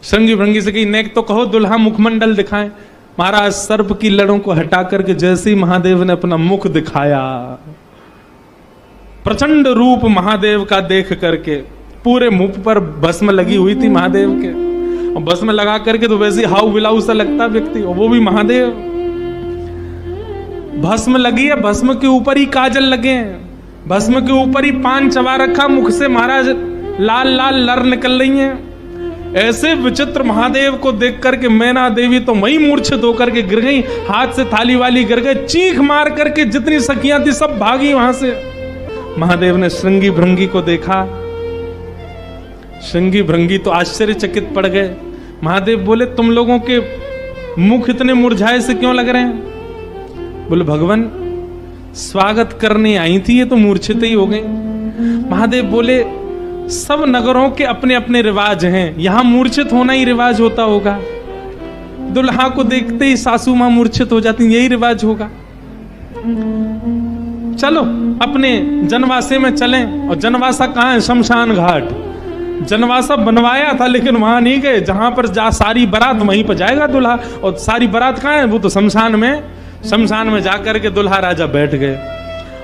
श्रृंगी भृंगी से कही नेक तो कहो दुल्हा मुखमंडल दिखाएं। महाराज सर्प की लड़ों को हटा करके जैसे ही महादेव ने अपना मुख दिखाया, प्रचंड रूप महादेव का देख करके पूरे मुख पर भस्म लगी हुई थी महादेव के, और भस्म लगा करके तो वैसे हाउ बिलाऊ सा लगता व्यक्ति, और वो भी महादेव। भस्म लगी है, भस्म के ऊपर ही काजल लगे हैं, भस्म के ऊपर ही पान चबा रखा, मुख से महाराज लाल लाल लर निकल रही हैं। ऐसे विचित्र महादेव को देख करके मैना देवी तो वही मूर्छित होकर के गिर गई, हाथ से थाली वाली गिर गए, चीख मार करके जितनी सखियां थी सब भागी वहां से। महादेव ने श्रृंगी भृंगी को देखा, श्रृंगी भृंगी तो आश्चर्यचकित पड़ गए। महादेव बोले तुम लोगों के मुख इतने मुरझाए से क्यों लग रहे हैं? बोले भगवान स्वागत करने आई थी, ये तो मूर्छित ही हो गई। महादेव बोले सब नगरों के अपने अपने रिवाज हैं, यहां मूर्छित होना ही रिवाज होता होगा। दुल्हा को देखते ही सासू मां मूर्छित हो जाती, यही रिवाज होगा। चलो अपने जनवासे में चलें। और जनवासा कहाँ है? शमशान घाट। जनवासा बनवाया था लेकिन वहां नहीं गए, जहां पर जा सारी बारात वहीं पर जाएगा दुल्हा, और सारी बारात कहाँ है? वो तो शमशान में। शमशान में जाकर के दुल्हा राजा बैठ गए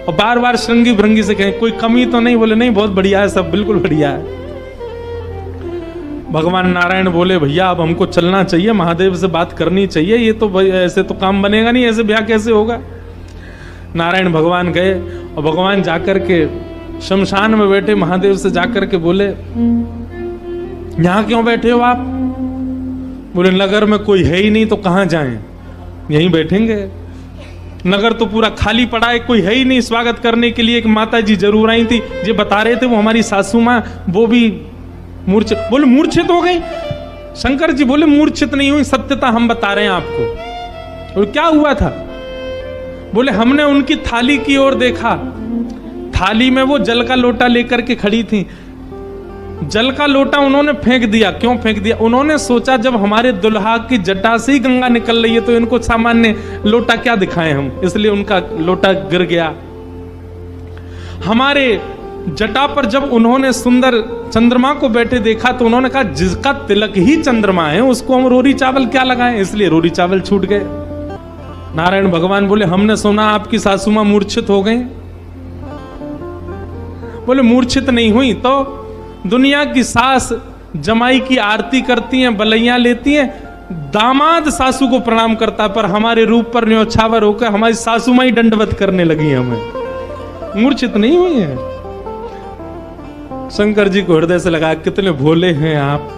और बार बार श्रृंगी भृंगी से कहें कोई कमी तो नहीं? बोले नहीं, बहुत बढ़िया है, सब बिल्कुल बढ़िया है। भगवान नारायण बोले भैया अब हमको चलना चाहिए, महादेव से बात करनी चाहिए, ये तो ऐसे तो काम बनेगा नहीं, ऐसे ब्याह कैसे होगा। नारायण भगवान गए और भगवान जाकर के शमशान में बैठे महादेव से जाकर के बोले यहां क्यों बैठे हो आप? बोले नगर में कोई है ही नहीं तो कहां जाएं, यहीं बैठेंगे। नगर तो पूरा खाली पड़ा है, कोई है ही नहीं स्वागत करने के लिए। एक माता जी जरूर आई थी, ये बता रहे थे वो हमारी सासू माँ, वो भी मूर्छित। बोले मूर्छित हो गई? शंकर जी बोले मूर्छित नहीं हुई, सत्यता हम बता रहे हैं आपको। और क्या हुआ था? बोले हमने उनकी थाली की ओर देखा, थाली में वो जल का लोटा लेकर के खड़ी थी, जल का लोटा उन्होंने फेंक दिया। क्यों फेंक दिया? उन्होंने सोचा जब हमारे दुल्हा की जटा से ही गंगा निकल रही है तो इनको सामान्य लोटा क्या दिखाएं हम, इसलिए उनका लोटा गिर गया। हमारे जटा पर जब उन्होंने सुंदर चंद्रमा को बैठे देखा तो उन्होंने कहा जिसका तिलक ही चंद्रमा है उसको हम रोरी चावल क्या लगाएं, इसलिए रोरी चावल छूट गए। नारायण भगवान बोले हमने सुना आपकी सासू मां मूर्छित हो गई। बोले मूर्छित नहीं हुई तो दुनिया की सास जमाई की आरती करती हैं, बलैयां लेती हैं, दामाद सासू को प्रणाम करता है, पर हमारे रूप पर न्योछावर होकर हमारी सासू मां ही दंडवत करने लगी हमें। मूर्छित नहीं हुई है। शंकर जी को हृदय से लगा कितने भोले हैं आप।